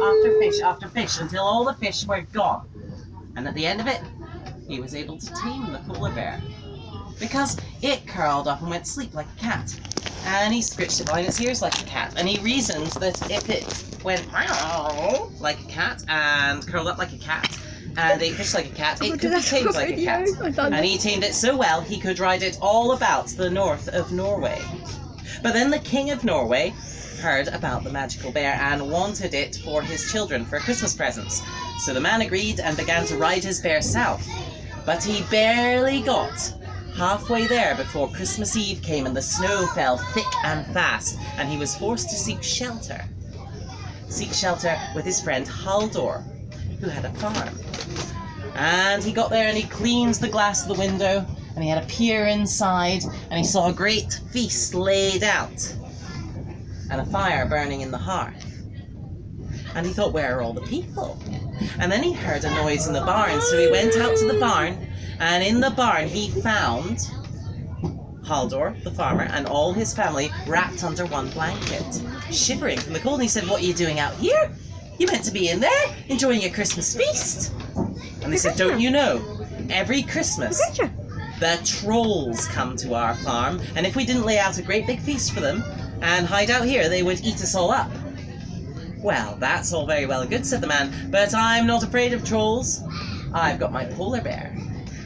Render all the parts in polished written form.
after fish after fish until all the fish were gone. And at the end of it, he was able to tame the polar bear. Because it curled up and went to sleep like a cat. And he scritched it behind its ears like a cat. And he reasoned that if it went meow like a cat and curled up like a cat and ate fish like a cat, it could be tamed like a cat. And he tamed it so well he could ride it all about the north of Norway. But then the King of Norway heard about the magical bear and wanted it for his children for Christmas presents. So the man agreed and began to ride his bear south. But he barely got halfway there before Christmas Eve came and the snow fell thick and fast, and he was forced to seek shelter. With his friend Haldor, who had a farm. And he got there and he cleaned the glass of the window, and he had a peer inside, and he saw a great feast laid out, and a fire burning in the hearth. And he thought, where are all the people? And then he heard a noise in the barn, so he went out to the barn, and in the barn he found Haldor, the farmer, and all his family wrapped under one blanket, shivering from the cold. And he said, what are you doing out here? You meant to be in there, enjoying your Christmas feast. And they said, don't you know, every Christmas, the trolls come to our farm, and if we didn't lay out a great big feast for them and hide out here, they would eat us all up. Well, that's all very well and good, said the man, but I'm not afraid of trolls. I've got my polar bear.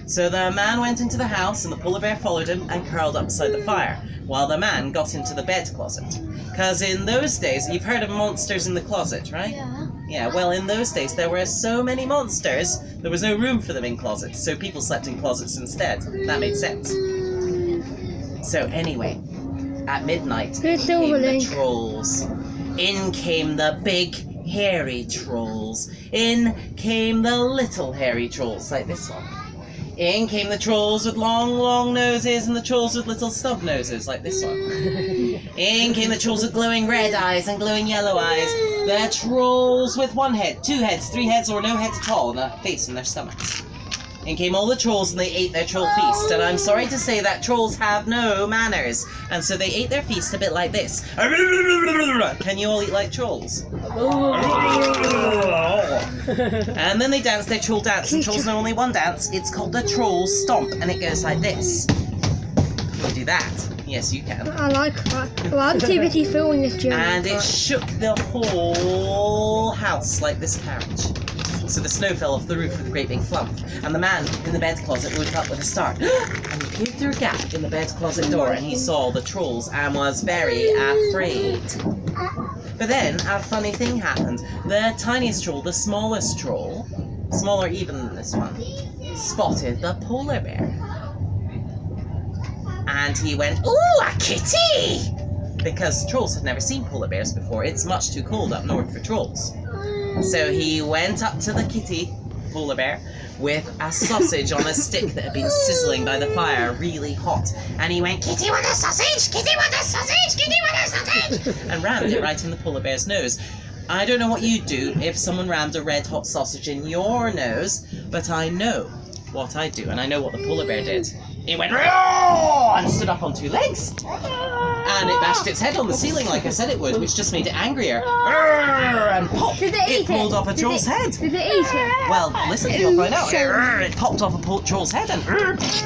So the man went into the house, and the polar bear followed him and curled up beside the fire, while the man got into the bed closet. Because in those days, you've heard of monsters in the closet, right? Yeah, well, in those days, there were so many monsters, there was no room for them in closets, so people slept in closets instead. That made sense. So anyway, at midnight, in came the trolls. In came the big, hairy trolls. In came the little hairy trolls, like this one. In came the trolls with long, long noses and the trolls with little stub noses, like this one. In came the trolls with glowing red eyes and glowing yellow eyes. The trolls with one head, two heads, three heads, or no heads at all, and a face in their stomachs. In came all the trolls, and they ate their troll feast. And I'm sorry to say that trolls have no manners, and so they ate their feast a bit like this. Can you all eat like trolls? And then they dance their troll dance, and trolls know only one dance. It's called the troll stomp, and it goes like this. Can you do that? Yes, you can. I like that. Well, I'm too busy filming this journey. And it shook the whole house like this carriage. So the snow fell off the roof with a great big flump, and the man in the bed closet woke up with a start, and he peered through a gap in the bed closet door, and he saw the trolls and was very afraid. But then a funny thing happened. The tiniest troll, the smallest troll, smaller even than this one, spotted the polar bear. And he went, ooh, a kitty! Because trolls had never seen polar bears before. It's much too cold up north for trolls. So he went up to the kitty polar bear with a sausage on a stick that had been sizzling by the fire, really hot. And he went, kitty want a sausage, kitty want a sausage, kitty want a sausage, and rammed it right in the polar bear's nose. I don't know what you'd do if someone rammed a red hot sausage in your nose, but I know what I'd do, and I know what the polar bear did. It went roar and stood up on two legs, and it bashed its head on the ceiling like I said it would, which just made it angrier. And pop! It pulled off a troll's head. Did it eat it? Well, listen, you'll find out. It popped off a troll's head, and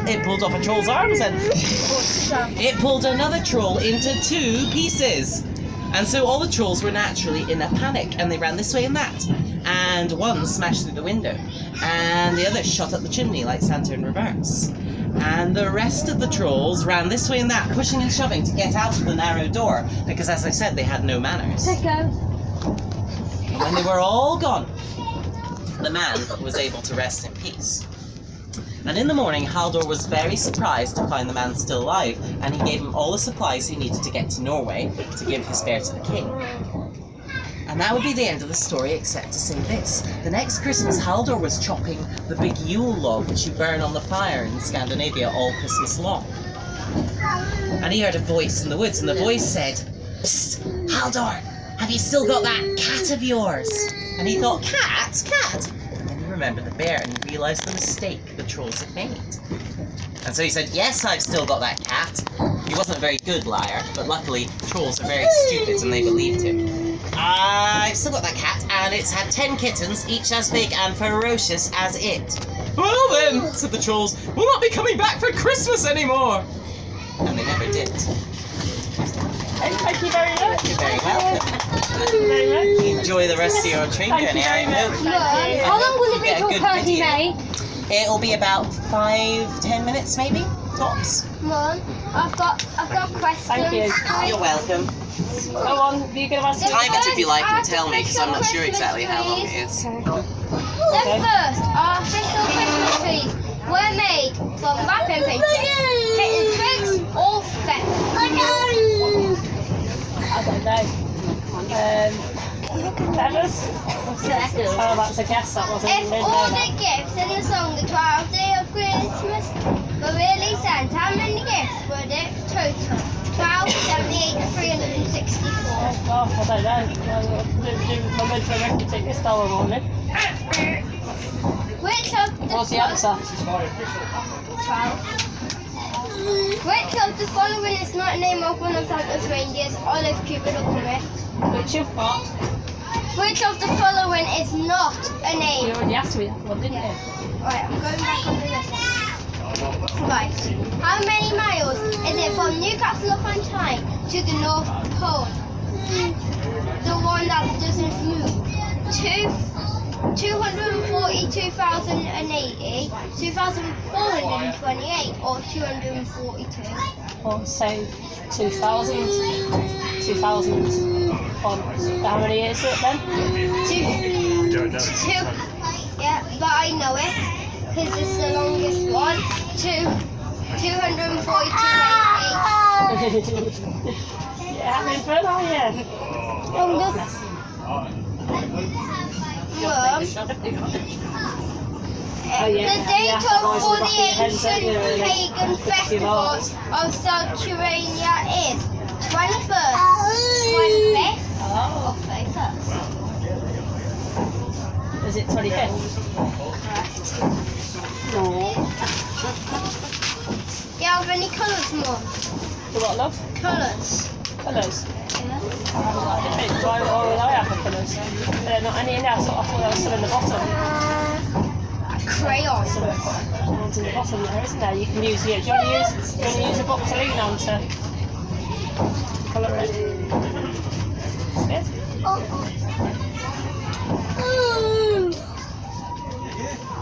it pulled off a troll's arms, and it pulled another troll into two pieces. And so all the trolls were naturally in a panic, and they ran this way and that. And one smashed through the window, and the other shot up the chimney like Santa in reverse. And the rest of the trolls ran this way and that, pushing and shoving to get out of the narrow door, because as I said, they had no manners. When they were all gone, the man was able to rest in peace. And in the morning, Haldor was very surprised to find the man still alive, and he gave him all the supplies he needed to get to Norway to give his bear to the king. And that would be the end of the story, except to say this. The next Christmas, Haldor was chopping the big Yule log which you burn on the fire in Scandinavia all Christmas long. And he heard a voice in the woods, and the voice said, "Psst, Haldor, have you still got that cat of yours?" And he thought, cat? And then he remembered the bear, and he realised the mistake the trolls had made. And so he said, "Yes, I've still got that cat." He wasn't a very good liar, but luckily trolls are very stupid and they believed him. I've still got that cat, and it's had 10 kittens, each as big and ferocious as it. Well then, said the trolls, we'll not be coming back for Christmas anymore. And they never did. Thank you very much. You're very welcome. Thank you very much. Enjoy the rest of your train Thank you journey. very much. Mum, how long will it be Get a till good Percy video. May? It'll be about 5-10 minutes maybe, tops. Mum, I've got questions. Thank you. You're welcome. Go on, are you going to ask me? Time it if you like and tell me, because I'm not sure exactly how long it is. The first artificial Christmas trees were made from wrapping paper, hidden twigs, or feathers. I don't know. Feathers? Oh, that's a guess, that wasn't. If all the gifts in the song The 12th Day of Christmas were really sent, how many gifts would it total? 12, 78, 364. Oh, I don't know. My mental arithmetic this time morning. Which of the What's the answer? 12. Which of the following is not a name of one of Santa's reindeers? Olive, Cupid, or Comet? Which of what? Which of the following is not a You name? already asked me that one, didn't you? Right, I'm going back onto this one. Right. How many miles is it from Newcastle upon Tyne to the North Pole? The one that doesn't move. 242,080, 2,428, or 242? Or say 2000. 2000 on how many is it then? Two. Yeah, but I know it because it's the longest one. 242.88. Yeah, having fun, are you? Mum, Oh, yeah. the date Yeah, of boys for in the the back of your heads, don't ancient you, really? pagan festival Bars. of Saturnalia is 21st, 25th, Oh, or 31st. is it 25th? Correct. No. Do you have any colours, Mum? The what, love? Colours. Colours? Yeah. I have the colours. They're not any in there, so I thought there was some in the bottom. Crayon. Some ones in the bottom there, isn't there? You can use, yeah, do you want to use a box to lean on to colour it? It's good.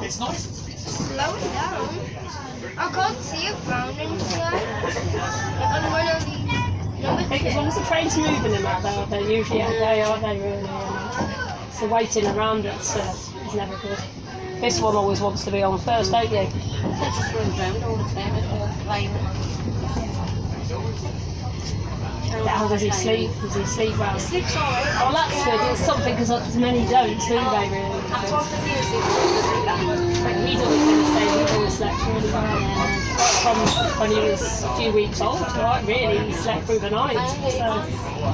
It's not. Slow it down. I can't see a brown in here. On one of these. I think as long as the train's moving and that, they're usually okay, aren't they, really? So waiting around it's never good. This one always wants to be on first, don't you? It just runs round all the time, it's all fine. How does he sleep? Does he sleep well? Sleeps alright. Oh, that's good. It's something because many don't, do they, really? I've taught the music. Like, he's always been the same. He's always slept really well. From when he was a few weeks old, right? Really, he slept through the night. So,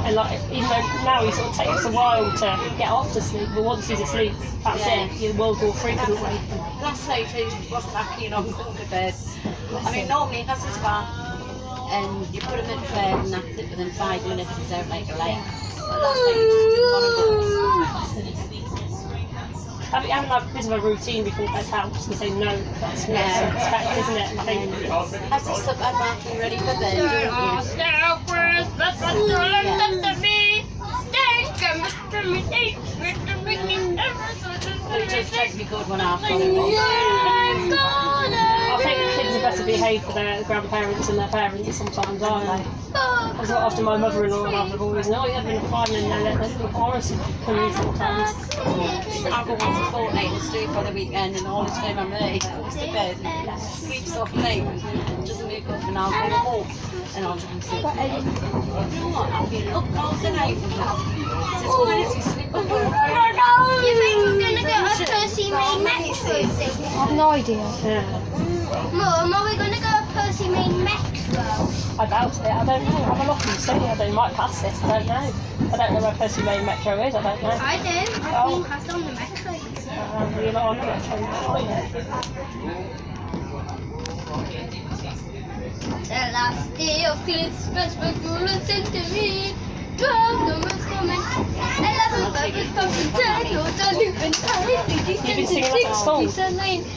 and like, even though now he sort of takes a while to get off to sleep, but once he's asleep, that's it. Your World War III couldn't wake him. Last night he wasn't that keen on going to bed. I mean, normally he has his bath and you put him in bed and that's it. Within 5 minutes he's out like a light. But last night he just didn't want to go. Having like a bit of a routine before bed helps and say no, that's what Yeah. it's expected, isn't it? I think. Has he slept that bath and ready for bed? But it just takes me good when I've got him. I think kids are better behaved for their grandparents and their parents sometimes, aren't they? That's what often my mother-in-law and I've always know, you're having fun and then let them honest with me sometimes. I'll go once a fortnight and stay for the weekend and all the time I'm there, he goes to bed and sleeps off late and doesn't wake up and I'll go home and I'll try and sleep. You know what, I've been up all the night and since when is he sleeping? You think we're gonna get a Percy May Metro thing? I have no idea. Yeah. Mum, are we gonna go a Percy May Metro? I doubt it, I don't know. Have a look and see. I don't, might pass this, I don't know. I don't know where Percy Lane Metro is, I don't know. I do. I've been passed on the Metro. You're not on the Metro, are you? The last day of Christmas, when you listen to me. 12 numbers coming. 11 birds coming. 10 lords are looping. 9 ladies You've been dancing. singing that 6 song. geese are laying. 5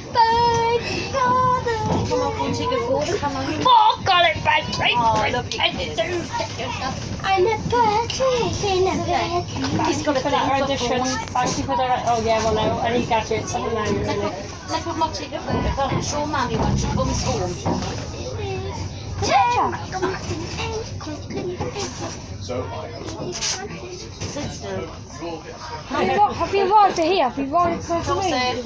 fathers. Come on, we'll take a quarter. Come on. Oh, got it, Patrick. Oh, I love you. I'm a Patrick in a bed. He's got to put that rendition. Actually, for the oh yeah, well no, any gadgets, I don't know really. Let's put my ticket for it. I'm sure Mammy when she comes home. So, Sit still. Have you arrived here? Have you arrived for Don't say.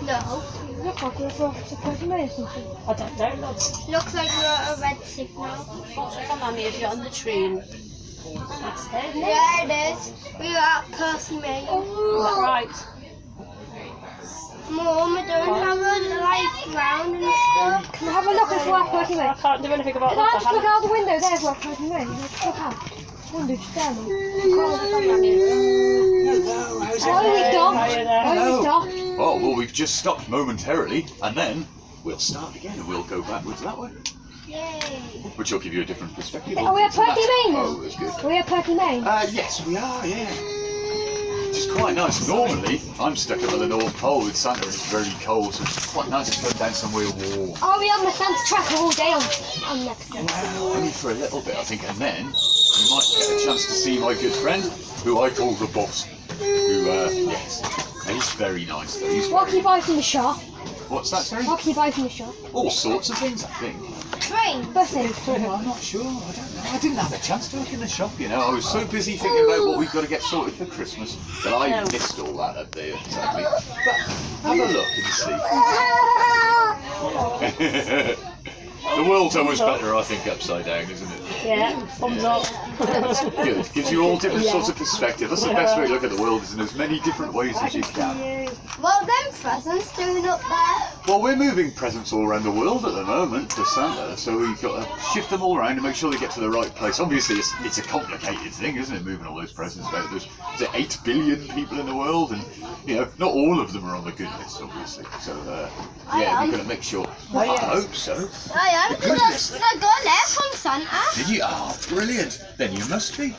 No. Look like we're supposed to or something. I don't know. That's Looks like we're at a red signal. Come on, if you're on the train. Yeah, it is. We are at Percy Main. right. Mum, I don't have a like ground and stuff. Can I have a look if we're at Perky I Main? can't do anything about Can I that. just look out the window there if we're at Perky Main? Look out. Window just down there. Oh, we docked. Oh, we docked. oh, well, we've just stopped momentarily, and then we'll start again, and we'll go backwards that way, Yay. which will give you a different perspective. Are we at Perky Main? Oh, that's good. Are we at Perky Main? Yes, we are, yeah. Which is quite nice. Normally, I'm stuck up at the North Pole with Santa, and it's very cold, so it's quite nice to come down somewhere warm. Oh, we have my Santa tracker all day on next day. Well, only for a little bit, I think, and then you might get a chance to see my good friend, who I call the boss. Who, yes, he's very nice though. He's What can you buy from the shop? What's that, sorry? What can you buy from the shop? All sorts of things, I think. Train. Buses. Well, I'm not sure. I don't know. I didn't have a chance to look in the shop, you know. I was so busy thinking about what we've got to get sorted for Christmas that I missed all that up there, sadly. But have a look and see. The world's always better, I think, upside down, isn't it? Yeah, thumbs up. That's good. Gives you all different sorts of perspective. That's the best way to look at the world, is in as many different ways as you can. What are them presents doing up there? Well, we're moving presents all around the world at the moment for Santa, so we've got to shift them all around and make sure they get to the right place. Obviously, it's a complicated thing, isn't it, moving all those presents about? There's 8 billion people in the world, and, you know, not all of them are on the good list, obviously. So, yeah, we've got to make sure. I hope so. I am. Good list. I got a letter from Santa. Did you? Oh, brilliant. Then you must be.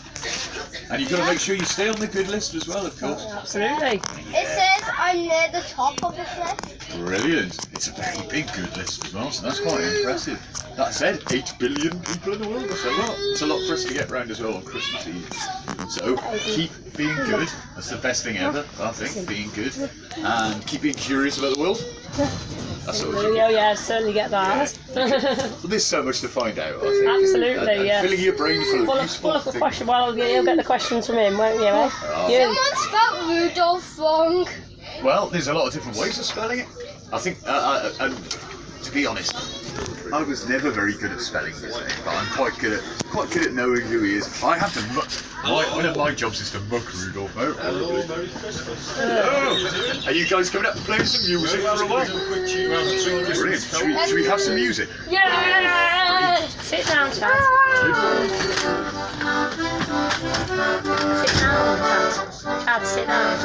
And you've got to make sure you stay on the good list as well, of course. Absolutely. It says I'm near the top of this list. Brilliant. It's a very big good list as well, so that's quite impressive. That said, 8 billion people in the world, that's a lot. It's a lot for us to get round as well on Christmas Eve. So, keep being good. That's the best thing ever, I think, being good. And keep being curious about the world. That's always Oh yeah, certainly get that. Well, there's so much to find out, I think. Absolutely, And yeah. filling your brain full of Full useful of things. question. Well, you'll get the questions from him, won't you? Eh? You. Someone spelled Rudolph wrong. Well, there's a lot of different ways of spelling it. I think, and to be honest, I was never very good at spelling his name, but I'm quite good at knowing who he is. I have to muck. One of my jobs is to muck Rudolph out. Hello, Merry Christmas. Hello. Are you guys coming up and playing some music for a while? Brilliant. Should we have some music? Yeah. Sit down, Chad. Sit down, Chad. Chad, sit down.